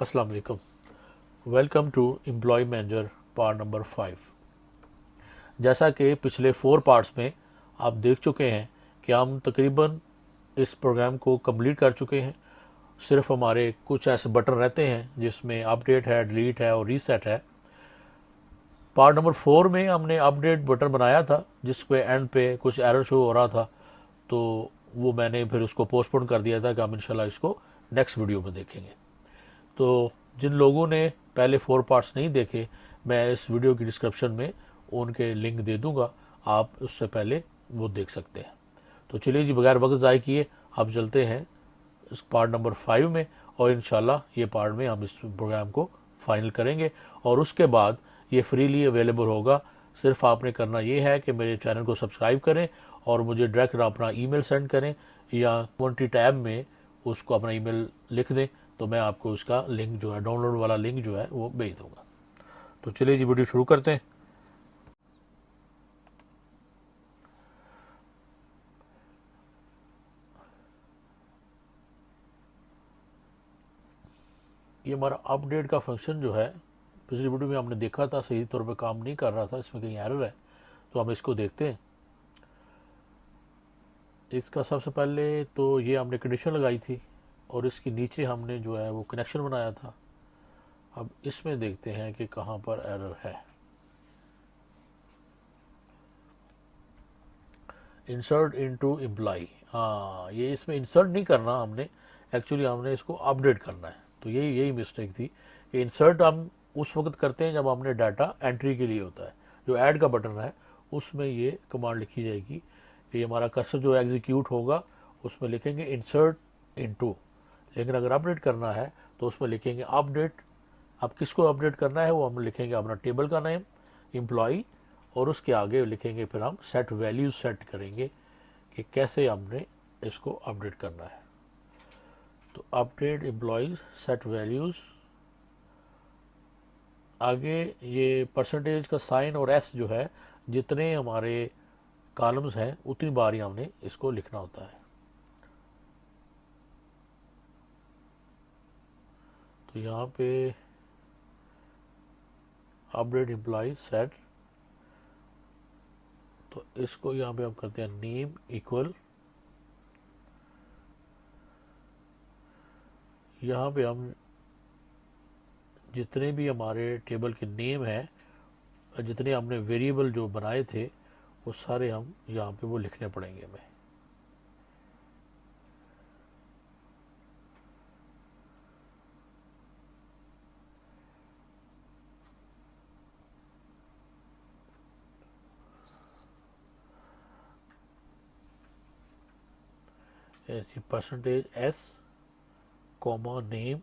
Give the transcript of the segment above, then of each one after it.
अस्सलाम वालेकुम। Welcome to employee manager part number 5। जैसा कि पिछले 4 पार्ट्स में आप देख चुके हैं कि हम तकरीबन इस प्रोग्राम को कंप्लीट कर चुके हैं। सिर्फ हमारे कुछ ऐसे बटन रहते हैं जिसमें अपडेट है, डिलीट है और रीसेट है। पार्ट नंबर 4 में हमने अपडेट बटन बनाया था जिस पे एंड पे कुछ एरर शो हो रहा था, तो वो मैंने फिर उसको पोस्टपोन कर दिया था कि हम इंशाल्लाह इसको नेक्स्ट वीडियो में देखेंगे। तो जिन लोगों ने पहले 4 पार्ट्स नहीं देखे, मैं इस वीडियो की डिस्क्रिप्शन में उनके लिंक दे दूंगा, आप उससे पहले वो देख सकते हैं। तो चलिए जी, बगैर वक्त ज़ाय किए अब चलते हैं इस पार्ट नंबर 5 में, और इंशाल्लाह ये पार्ट में हम इस प्रोग्राम को फाइनल करेंगे और उसके बाद ये फ्रीली अवेलेबल होगा। सिर्फ आपने करना ये है कि मेरे चैनल को सब्सक्राइब करें और मुझे डायरेक्ट अपना ईमेल सेंड करें या कम्युनिटी टैब में उसको अपना ईमेल लिख दें, तो मैं आपको उसका लिंक जो है, डाउनलोड वाला लिंक जो है वो भेज दूंगा। तो चलिए जी, वीडियो शुरू करते हैं। ये हमारा अपडेट का फंक्शन जो है, पिछली वीडियो में हमने देखा था सही तौर पे काम नहीं कर रहा था, इसमें कहीं एरर है, तो हम इसको देखते हैं। इसका सबसे पहले तो ये हमने कंडीशन लगाई थी और इसके नीचे हमने जो है वो कनेक्शन बनाया था। अब इसमें देखते हैं कि कहाँ पर एरर है। इंसर्ट इनटू एम्प्लॉय, हाँ, ये इसमें इंसर्ट नहीं करना हमने, एक्चुअली हमने इसको अपडेट करना है। तो यही यही मिस्टेक थी कि इंसर्ट हम उस वक्त करते हैं जब हमने डाटा एंट्री के लिए होता है। जो ऐड का बटन है उसमें ये कमांड लिखी जाएगी कि हमारा कर्सर जो एग्जीक्यूट होगा उसमें लिखेंगे इंसर्ट इनटू। लेकिन अगर अपडेट करना है तो उसमें लिखेंगे अपडेट। अब किसको अपडेट करना है वो हम लिखेंगे अपना टेबल का नेम एम्प्लॉय, और उसके आगे लिखेंगे फिर हम सेट वैल्यूज सेट करेंगे कि कैसे हमने इसको अपडेट करना है। तो अपडेट एम्प्लॉयज सेट वैल्यूज, आगे ये परसेंटेज का साइन और एस जो है, जितने हमारे कॉलम्स हैं उतनी बार ही हमने इसको लिखना होता है। तो यहाँ पे अपडेट एम्प्लॉयज सेट, तो इसको यहाँ पे हम करते हैं नेम इक्वल, यहाँ पे हम जितने भी हमारे टेबल के नेम है, जितने हमने वेरिएबल जो बनाए थे वो सारे हम यहाँ पे वो लिखने पड़ेंगे हमें। परसेंटेज एस कॉमा नेम,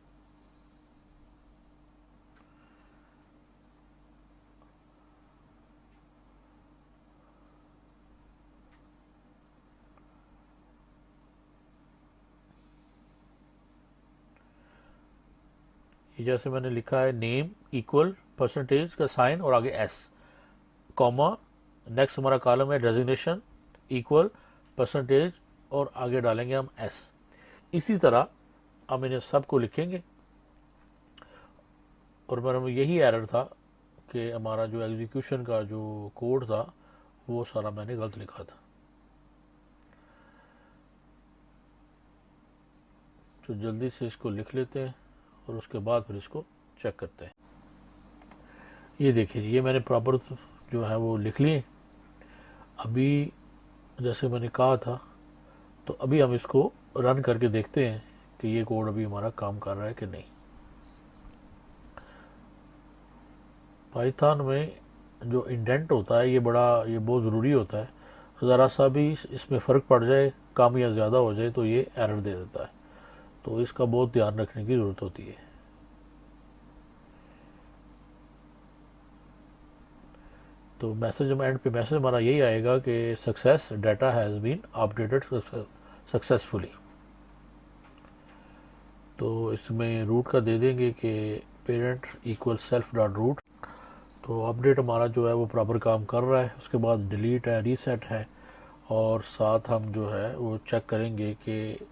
जैसे मैंने लिखा है नेम इक्वल परसेंटेज का साइन और आगे एस कॉमा, नेक्स्ट हमारा कॉलम है डेजिग्नेशन इक्वल परसेंटेज और आगे डालेंगे हम एस। इसी तरह हम इन्हें सबको लिखेंगे। और मेरा में यही एरर था कि हमारा जो एग्जीक्यूशन का जो कोड था वो सारा मैंने गलत लिखा था। तो जल्दी से इसको लिख लेते हैं और उसके बाद फिर इसको चेक करते हैं। ये देखिए, ये मैंने प्रॉपर जो है वो लिख लिए। अभी जैसे मैंने कहा था, तो अभी हम इसको रन करके देखते हैं कि ये कोड अभी हमारा काम कर रहा है कि नहीं। पाइथन में जो इंडेंट होता है ये बहुत ज़रूरी होता है। ज़रा सा भी इसमें फ़र्क पड़ जाए, कम या ज़्यादा हो जाए, तो ये एरर दे देता है। तो इसका बहुत ध्यान रखने की ज़रूरत होती है। तो मैसेज में एंड पे मैसेज हमारा यही आएगा कि success data has been updated successfully. तो इसमें रूट का दे देंगे कि parent equal self dot root. तो अपडेट हमारा जो है वो प्रॉपर काम कर रहा है। उसके बाद डिलीट है, रीसेट है, और साथ हम जो है वो चेक करेंगे कि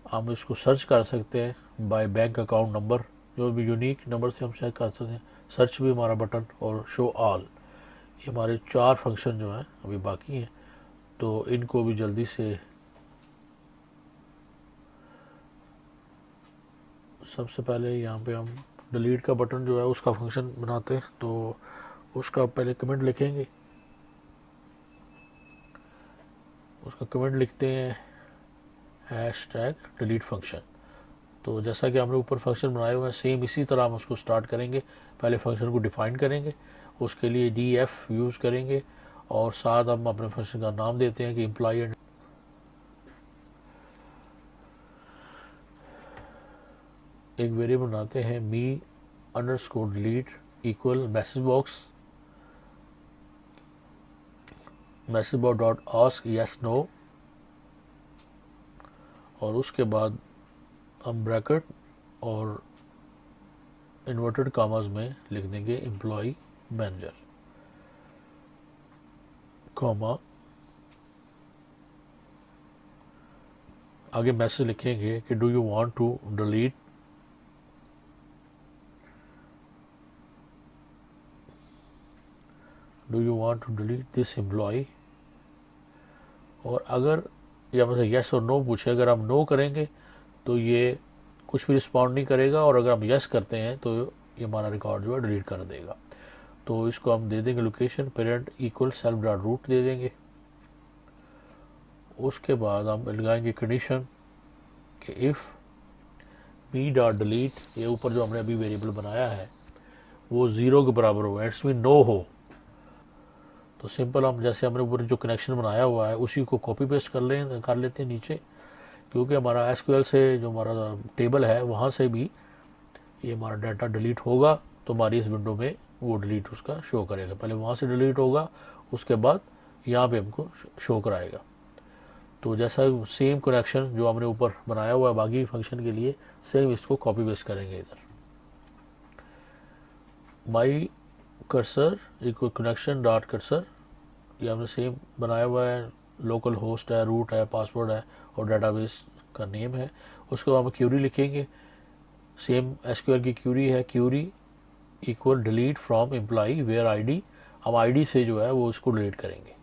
हम इसको सर्च कर सकते हैं बाय बैंक अकाउंट नंबर जो भी यूनिक नंबर से हम चेक कर सकते हैं, सर्च भी हमारा बटन और शो ऑल, ये हमारे 4 फंक्शन जो हैं अभी बाकी हैं, तो इनको भी जल्दी से सबसे पहले यहाँ पे हम डिलीट का बटन जो है उसका फंक्शन बनाते हैं। तो उसका पहले कमेंट लिखेंगे, उसका कमेंट लिखते हैं हैशटैग डिलीट फंक्शन। तो जैसा कि हमने ऊपर फंक्शन बनाए हुए हैं, सेम इसी तरह हम उसको स्टार्ट करेंगे। पहले फंक्शन को डिफाइन करेंगे, उसके लिए df यूज़ करेंगे और साथ हम अपने फंक्शन का नाम देते हैं कि एम्प्लॉय, एक वेरिएबल बनाते हैं me underscore delete equal message box dot ask yes no, और उसके बाद हम ब्रैकेट और इन्वर्टेड कामाज में लिख देंगे एम्प्लॉय मैनेजर, कॉमा आगे मैसेज लिखेंगे कि do you want to delete this employee. और अगर या मतलब यस और नो पूछे, अगर हम नो करेंगे तो ये कुछ भी रिस्पॉन्ड नहीं करेगा, और अगर हम यस करते हैं तो ये हमारा रिकॉर्ड जो है डिलीट कर देगा। तो इसको हम दे देंगे location parent equal self dot root दे देंगे। उसके बाद हम लगाएंगे कंडीशन कि इफ़ मी डॉट डिलीट, ये ऊपर जो हमने अभी वेरिएबल बनाया है वो 0 के बराबर हो, इट्स मीन नो हो। तो सिंपल हम जैसे हमने ऊपर जो कनेक्शन बनाया हुआ है उसी को कॉपी पेस्ट कर लेते हैं नीचे, क्योंकि हमारा एसक्यूएल से जो हमारा टेबल है वहाँ से भी ये हमारा डाटा डिलीट होगा, तो हमारी इस विंडो में वो डिलीट उसका शो करेगा। पहले वहाँ से डिलीट होगा, उसके बाद यहाँ पे हमको शो कराएगा। तो जैसा सेम कनेक्शन जो हमने ऊपर बनाया हुआ है बाकी फंक्शन के लिए, सेम इसको कॉपी पेस्ट करेंगे इधर। My cursor equal connection dot cursor, ये हमने सेम बनाया हुआ है, लोकल होस्ट है, रूट है, पासवर्ड है और डाटाबेस का नेम है। उसके बाद हम क्यूरी लिखेंगे, सेम एसक्यूएल की क्यूरी है, query equal delete from employee where ID, हम आईडी से जो है वो इसको डिलीट करेंगे,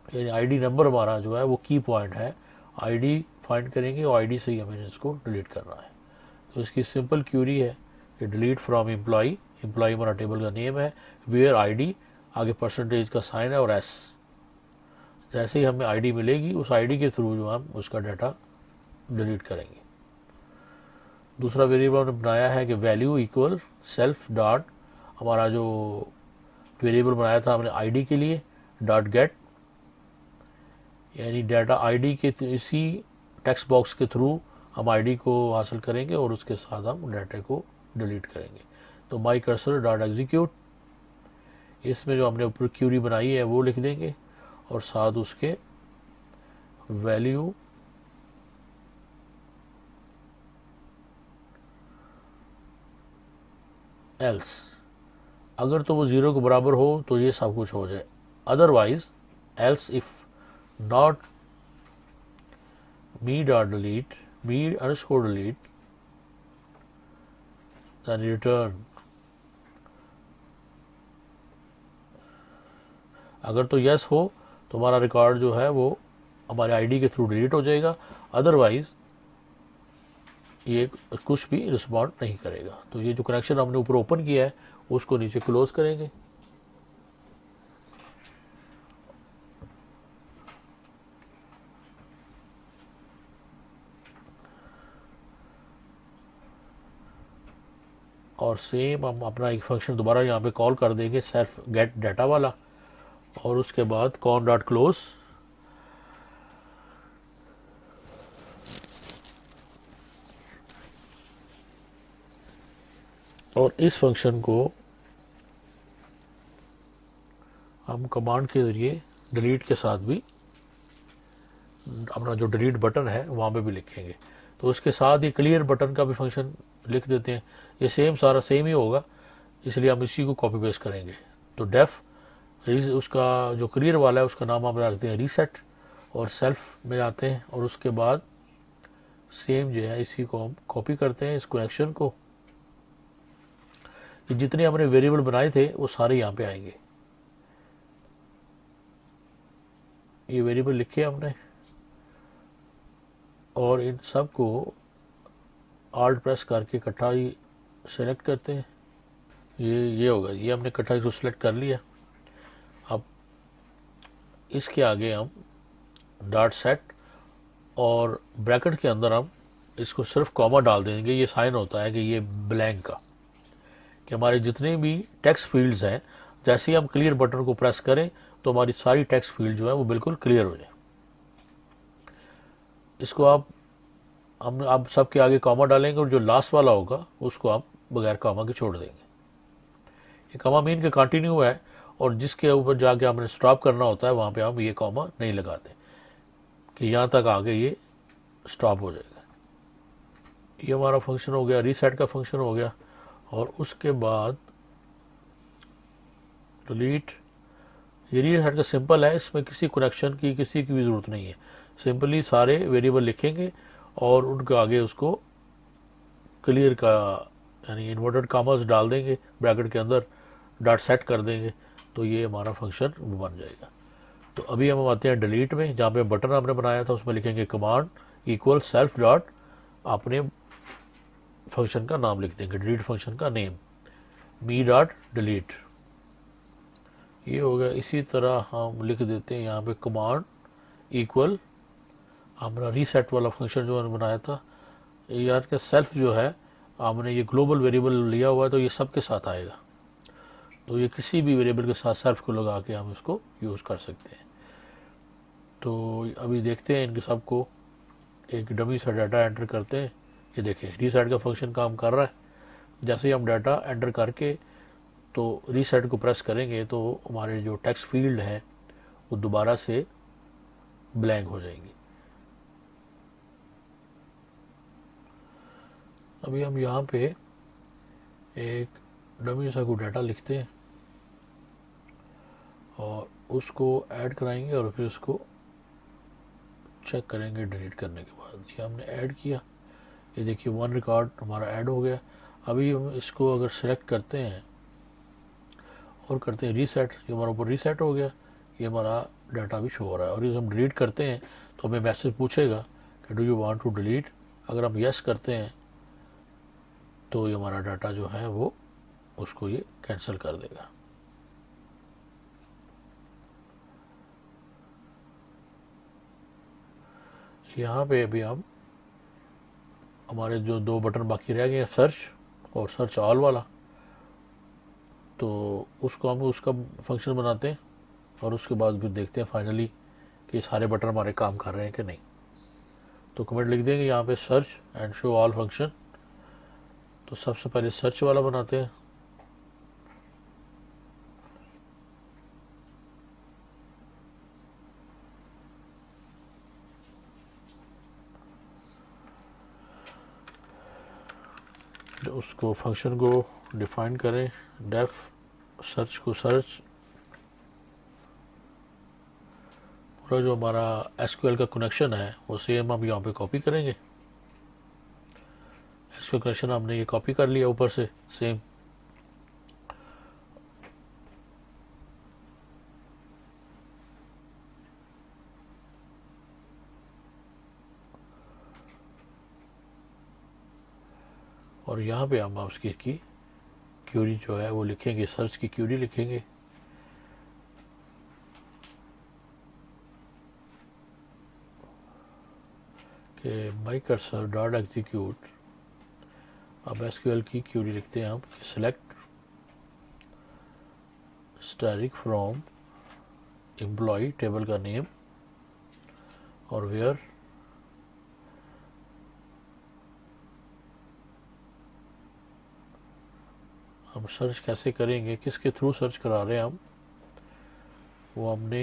यानी आईडी नंबर हमारा जो है वो की पॉइंट है, आईडी फाइंड करेंगे और आईडी से ही हमें इसको डिलीट करना है। तो इसकी सिंपल क्यूरी है कि डिलीट फ्रॉम एम्प्लॉय, एम्प्लॉय हमारा टेबल का नेम है, वेयर आईडी आगे परसेंटेज का साइन है और एस, जैसे ही हमें आईडी मिलेगी उस आईडी के थ्रू जो हम उसका डाटा डिलीट करेंगे। दूसरा वेरिएबल हमने बनाया है कि वैल्यू इक्वल सेल्फ डॉट, हमारा जो वेरिएबल बनाया था हमने आईडी के लिए, डॉट गेट, यानी डाटा आईडी के इसी टेक्स्ट बॉक्स के थ्रू हम आईडी को हासिल करेंगे और उसके साथ हम डाटा को डिलीट करेंगे। तो माई कर्सर डॉट एग्जीक्यूट, इसमें जो हमने ऊपर क्यूरी बनाई है वो लिख देंगे और साथ उसके वैल्यू एल्स, अगर तो वो 0 के बराबर हो तो ये सब कुछ हो जाए, otherwise else if not me dot delete, me underscore delete, then return, अगर तो यस हो तो हमारा रिकॉर्ड जो है वो हमारे आईडी के थ्रू डिलीट हो जाएगा, अदरवाइज ये कुछ भी रिस्पॉन्ड नहीं करेगा। तो ये जो कनेक्शन हमने ऊपर ओपन किया है उसको नीचे क्लोज करेंगे। और सेम हम अपना एक फंक्शन दोबारा यहाँ पे कॉल कर देंगे, सेल्फ गेट डाटा वाला, और उसके बाद कॉन डॉट क्लोज, और इस फंक्शन को हम कमांड के ज़रिए डिलीट के साथ भी अपना जो डिलीट बटन है वहाँ पे भी लिखेंगे। तो उसके साथ ही क्लियर बटन का भी फंक्शन लिख देते हैं, ये सेम सारा सेम ही होगा, इसलिए हम इसी को कॉपी पेस्ट करेंगे। तो डेफ उसका जो क्लियर वाला है उसका नाम हम रखते हैं रीसेट, और सेल्फ में जाते हैं और उसके बाद सेम जो है इसी को हम कॉपी करते हैं, इस कनेक्शन को, कि जितने हमने वेरिएबल बनाए थे वो सारे यहाँ पे आएंगे। ये वेरिएबल लिखे हमने और इन सब को आल्ट प्रेस करके इकट्ठा ही सेलेक्ट करते हैं। ये होगा, ये हमने इकट्ठा इसको सेलेक्ट कर लिया। अब इसके आगे हम डॉट सेट और ब्रैकेट के अंदर हम इसको सिर्फ कॉमा डाल देंगे। ये साइन होता है कि ये ब्लैंक का, कि हमारे जितने भी टेक्स्ट फील्ड्स हैं, जैसे ही हम क्लियर बटन को प्रेस करें तो हमारी सारी टेक्स्ट फील्ड जो है वो बिल्कुल क्लियर हो जाए। इसको हम अब सबके आगे कॉमा डालेंगे और जो लास्ट वाला होगा उसको आप बगैर कॉमा के छोड़ देंगे। ये कॉमा मीन के कंटिन्यू है, और जिसके ऊपर जाके हमने स्टॉप करना होता है वहाँ पे हम ये कॉमा नहीं लगाते, कि यहाँ तक आगे ये स्टॉप हो जाएगा। ये हमारा फंक्शन हो गया, रीसेट का फंक्शन हो गया। और उसके बाद डिलीट, ये रीसेट का सिंपल है, इसमें किसी कनेक्शन की किसी की भी ज़रूरत नहीं है। सिंपली सारे वेरिएबल लिखेंगे और उनके आगे उसको क्लियर का यानी इन्वर्टेड कॉमास डाल देंगे, ब्रैकेट के अंदर डॉट सेट कर देंगे, तो ये हमारा फंक्शन बन जाएगा। तो अभी हम आते हैं डिलीट में, जहाँ पे बटन हमने बनाया था उसमें लिखेंगे कमांड इक्वल सेल्फ डॉट, अपने फंक्शन का नाम लिख देंगे, डिलीट फंक्शन का नेम मी डॉट डिलीट। ये हो गया। इसी तरह हम लिख देते हैं यहाँ पे कमांड इक्वल हमारा रीसेट वाला फंक्शन जो हमने बनाया था, यार के सेल्फ जो है हमने ये ग्लोबल वेरिएबल लिया हुआ है तो ये सब के साथ आएगा, तो ये किसी भी वेरिएबल के साथ सेल्फ को लगा के हम इसको यूज़ कर सकते हैं। तो अभी देखते हैं इनके सबको, एक डमी सा डाटा एंटर करते हैं। ये देखें रीसेट का फंक्शन काम कर रहा है। जैसे ही हम डाटा एंटर करके तो रीसेट को प्रेस करेंगे तो हमारे जो टेक्स्ट फील्ड है वो दोबारा से ब्लैंक हो जाएंगी। अभी हम यहाँ पे एक डमी सा को डाटा लिखते हैं और उसको ऐड कराएंगे और फिर उसको चेक करेंगे डिलीट करने के बाद। ये हमने ऐड किया, ये देखिए 1 रिकॉर्ड हमारा ऐड हो गया। अभी हम इसको अगर सेलेक्ट करते हैं और करते हैं रीसेट, ये हमारा ऊपर रीसेट हो गया, ये हमारा डाटा भी शो हो रहा है। और ये हम डिलीट करते हैं तो हमें मैसेज पूछेगा कि do you want to delete. अगर हम यस करते हैं तो ये हमारा डाटा जो है वो उसको ये कैंसिल कर देगा। यहाँ पे अभी हम हमारे जो 2 बटन बाकी रह गए, सर्च और सर्च ऑल वाला, तो उसको हम उसका फंक्शन बनाते हैं और उसके बाद फिर देखते हैं फाइनली कि सारे बटन हमारे काम कर रहे हैं कि नहीं। तो कमेंट लिख देंगे यहाँ पे search and show all function. तो सबसे पहले सर्च वाला बनाते हैं। उसको फंक्शन को डिफाइन करें, डेफ सर्च को सर्च, पूरा जो हमारा एसक्यूएल का कनेक्शन है वो सेम हम यहाँ पे कॉपी करेंगे। एसक्यूएल कनेक्शन हमने ये कॉपी कर लिया ऊपर से सेम। और यहाँ पे हम उसकी क्यूरी जो है वो लिखेंगे, सर्च की क्यूरी लिखेंगे। कि माई कर्सर डॉट एग्जीक्यूट, अब एसक्यूएल की क्यूरी लिखते हैं हम, select static from employ table का नेम और वेयर हम सर्च कैसे करेंगे, किसके थ्रू सर्च करा रहे हैं हम, वो हमने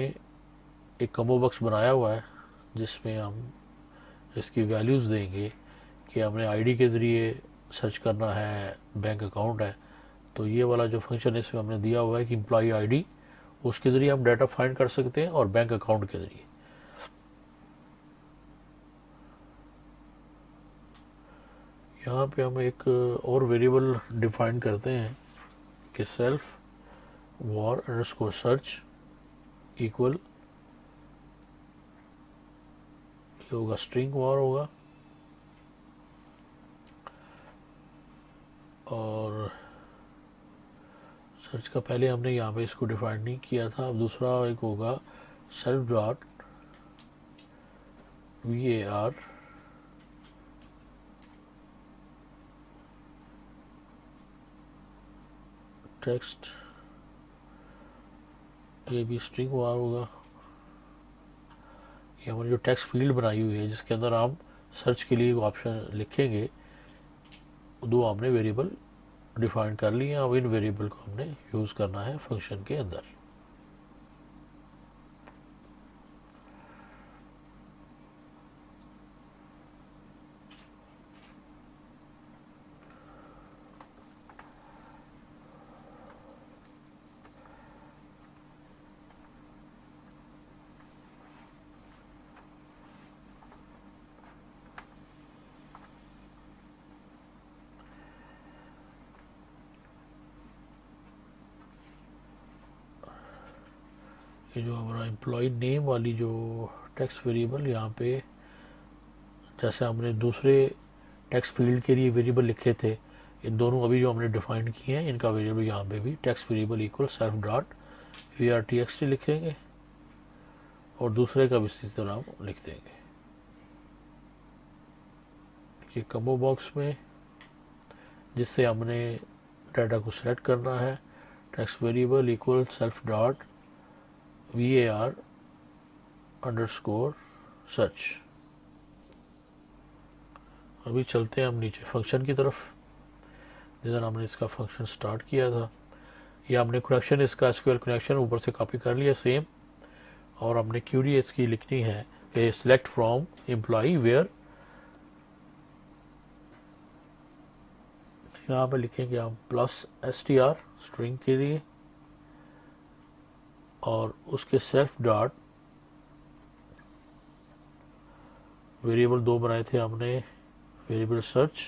एक कॉम्बो बॉक्स बनाया हुआ है जिसमें हम इसकी वैल्यूज़ देंगे कि हमने आईडी के ज़रिए सर्च करना है, बैंक अकाउंट है। तो ये वाला जो फंक्शन है इसमें हमने दिया हुआ है कि एम्प्लॉय आईडी, उसके ज़रिए हम डाटा फाइंड कर सकते हैं और बैंक अकाउंट के ज़रिए। यहाँ पे हम एक और वेरिएबल डिफाइन करते हैं कि self war underscore search equal, ये होगा स्ट्रिंग वॉर होगा, और सर्च का पहले हमने यहाँ पे इसको डिफाइन नहीं किया था। अब दूसरा एक होगा सेल्फ डॉट var टेक्स्ट, ये भी स्ट्रिंग वार होगा। ये हमारी जो टेक्स्ट फील्ड बनाई हुई है जिसके अंदर हम सर्च के लिए ऑप्शन लिखेंगे, दो हमने वेरिएबल डिफाइन कर लिए हैं। अब इन वेरिएबल को हमने यूज़ करना है फंक्शन के अंदर। ये जो हमारा एम्प्लॉय नेम वाली जो टेक्स्ट वेरिएबल, यहाँ पे जैसे हमने दूसरे टेक्स्ट फील्ड के लिए वेरिएबल लिखे थे, इन दोनों अभी जो हमने डिफाइन किए हैं इनका वेरिएबल यहाँ पे भी text variable equal self dot var लिखेंगे, और दूसरे का भी इसी तरह हम लिख देंगे। ये कम्बो बॉक्स में जिससे हमने डाटा को सेलेक्ट करना है, text variable equal self dot var underscore search. अभी चलते हैं हम नीचे फंक्शन की तरफ, जिधर हमने इसका फंक्शन स्टार्ट किया था। ये हमने कनेक्शन, इसका एसक्यूएल कनेक्शन ऊपर से कॉपी कर लिया सेम, और हमने क्यूरी इसकी लिखनी है कि सिलेक्ट फ्रॉम एम्प्लॉई वेयर, यहाँ पे लिखेंगे हम प्लस str स्ट्रिंग के लिए, और उसके सेल्फ डॉट वेरिएबल दो बनाए थे हमने, वेरिएबल सर्च,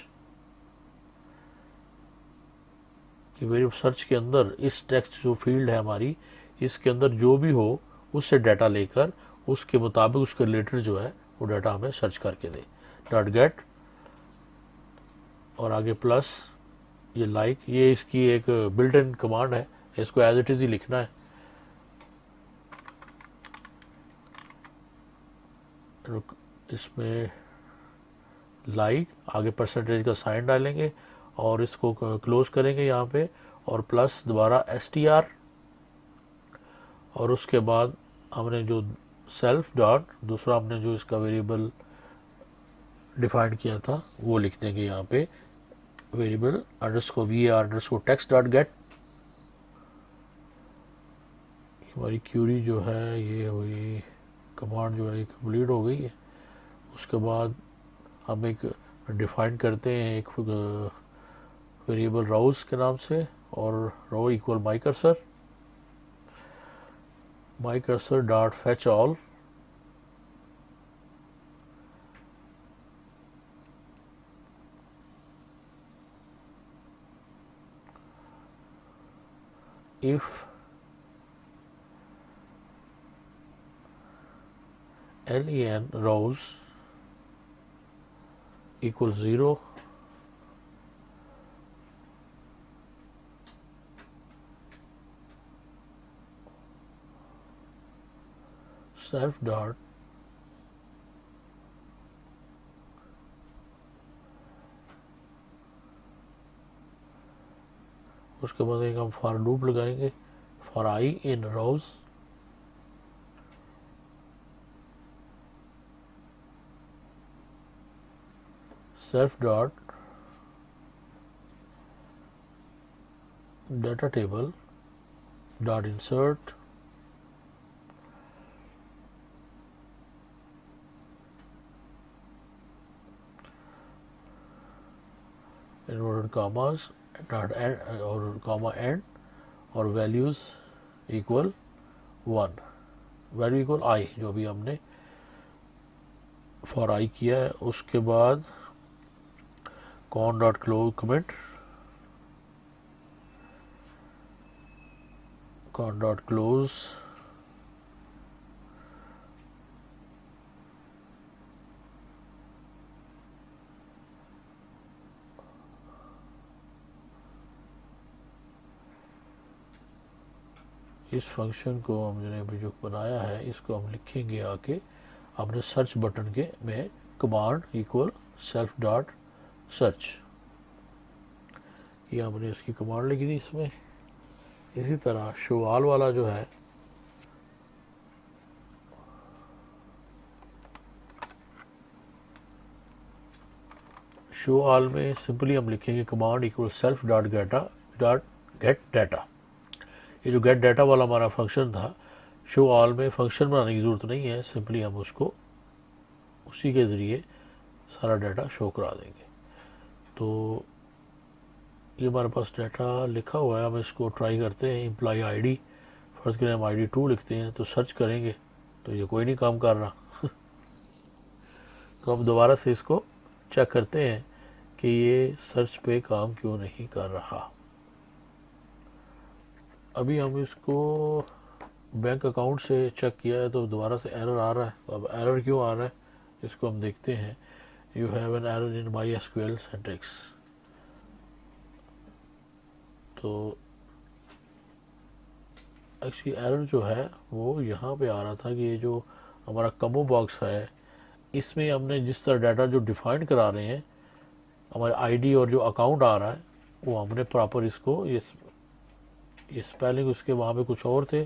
कि वेरिएबल सर्च के अंदर इस टेक्स्ट जो फील्ड है हमारी, इसके अंदर जो भी हो उससे डाटा लेकर उसके मुताबिक उसके रिलेटेड जो है वो डाटा हमें सर्च करके दे। डॉट गेट, और आगे प्लस ये लाइक, ये इसकी एक बिल्ट इन कमांड है, इसको एज इट इज़ ही लिखना है। इसमें लाइक, आगे परसेंटेज का साइन डालेंगे और इसको क्लोज करेंगे यहाँ पे, और प्लस दोबारा str, और उसके बाद हमने जो सेल्फ डॉट दूसरा हमने जो इसका वेरिएबल डिफाइन किया था वो लिख देंगे यहाँ पे, variable underscore var underscore text dot gate. हमारी क्यूरी जो है ये हुई, कमांड जो है कंप्लीट हो गई है। उसके बाद हम एक डिफाइन करते हैं एक वेरिएबल राउज के नाम से, और row equal my cursor dot fetch all, if len rows equals 0, self dot उसके बाद एक हम फॉर लूप लगाएंगे, for I in rows, self dot data table dot insert, inverted commas dot end और कॉमा एंड, और values equal 1, value equal I जो भी हमने फॉर आई किया है। उसके बाद con dot close comment, con dot close, इस फंक्शन को हमने अभी जो बनाया है इसको हम लिखेंगे आके अपने सर्च बटन के में command equal self dot search, ये हमने इसकी कमांड लिखी थी इसमें। इसी तरह शो ऑल वाला जो है शो ऑल में सिंपली हम लिखेंगे command equal self dot gate data. ये जो गेट डाटा वाला हमारा फंक्शन था, शो ऑल में फंक्शन बनाने की ज़रूरत नहीं है, सिंपली हम उसको उसी के ज़रिए सारा डाटा शो करा देंगे। तो ये हमारे पास डाटा लिखा हुआ है, हम इसको ट्राई करते हैं। एम्प्लॉय आईडी, फर्स्ट के लिए हम ID 2 लिखते हैं तो सर्च करेंगे तो ये कोई नहीं काम कर रहा तो हम दोबारा से इसको चेक करते हैं कि ये सर्च पे काम क्यों नहीं कर रहा। अभी हम इसको बैंक अकाउंट से चेक किया है तो दोबारा से एरर आ रहा है। तो अब एरर क्यों आ रहा है इसको हम देखते हैं। You have an error in MySQL syntax. तो एक्चुअली एरर जो है वो यहाँ पे आ रहा था कि ये जो हमारा कम्बो बॉक्स है इसमें हमने जिस तरह डाटा जो डिफाइन करा रहे हैं, हमारे ID और जो अकाउंट आ रहा है वो हमने प्रॉपर इसको ये स्पेलिंग उसके वहाँ पे कुछ और थे,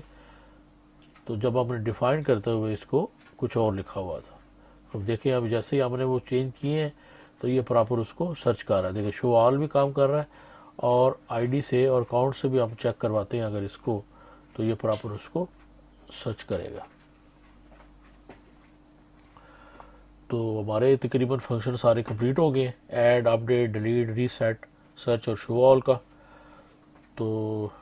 तो जब हमने डिफाइन करते हुए इसको कुछ और लिखा हुआ था। अब देखिए अब जैसे ही हमने वो चेंज किए हैं तो ये प्रॉपर उसको सर्च कर रहा है। देखिए शो ऑल भी काम कर रहा है और ID से और अकाउंट से भी हम चेक करवाते हैं अगर इसको, तो ये प्रॉपर उसको सर्च करेगा। तो हमारे तकरीबन फंक्शन सारे कंप्लीट हो गए, add, update, delete, reset, search और शो ऑल का। तो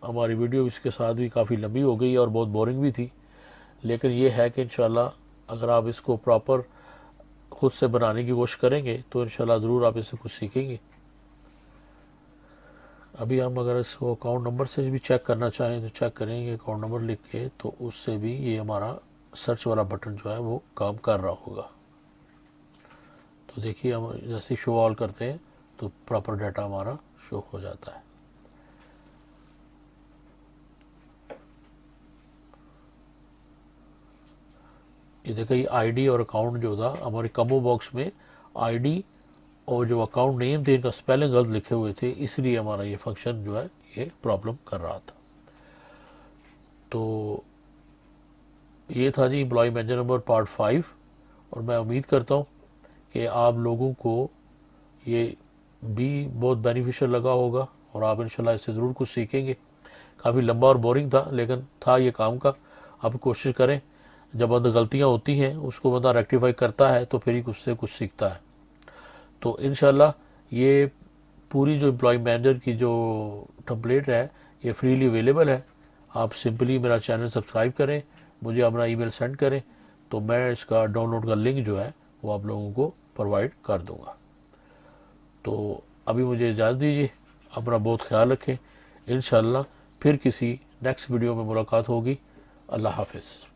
हमारी वीडियो इसके साथ भी काफ़ी लंबी हो गई और बहुत बोरिंग भी थी, लेकिन ये है कि इंशाल्लाह अगर आप इसको प्रॉपर खुद से बनाने की कोशिश करेंगे तो इंशाल्लाह ज़रूर आप इससे कुछ सीखेंगे। अभी हम अगर इसको अकाउंट नंबर से भी चेक करना चाहें तो चेक करेंगे अकाउंट नंबर लिख के, तो उससे भी ये हमारा सर्च वाला बटन जो है वो काम कर रहा होगा। तो देखिए हम जैसे शो ऑल करते हैं तो प्रॉपर डाटा हमारा शो हो जाता है। ये देखिए ID और अकाउंट जो था हमारे कम्बो बॉक्स में ID और जो अकाउंट नेम थे इनका स्पेलिंग गलत लिखे हुए थे, इसलिए हमारा ये फंक्शन जो है ये प्रॉब्लम कर रहा था। तो ये था जी एम्प्लॉय मैनेजर नंबर पार्ट 5, और मैं उम्मीद करता हूँ कि आप लोगों को ये भी बहुत बेनिफिशियल लगा होगा और आप इंशाल्लाह इससे ज़रूर कुछ सीखेंगे। काफ़ी लंबा और बोरिंग था लेकिन था ये काम का। आप कोशिश करें, जब बंदा गलतियाँ होती हैं उसको बंदा रेक्टिफाई करता है तो फिर ही कुछ से कुछ सीखता है। तो इंशाल्लाह ये पूरी जो एम्प्लॉय मैनेजर की जो टेम्पलेट है ये फ्रीली अवेलेबल है। आप सिंपली मेरा चैनल सब्सक्राइब करें, मुझे अपना ईमेल सेंड करें तो मैं इसका डाउनलोड का लिंक जो है वो आप लोगों को प्रोवाइड कर दूँगा। तो अभी मुझे इजाज़त दीजिए, अपना बहुत ख्याल रखें। इंशाल्लाह फिर किसी नेक्स्ट वीडियो में मुलाकात होगी। अल्लाह हाफिज़।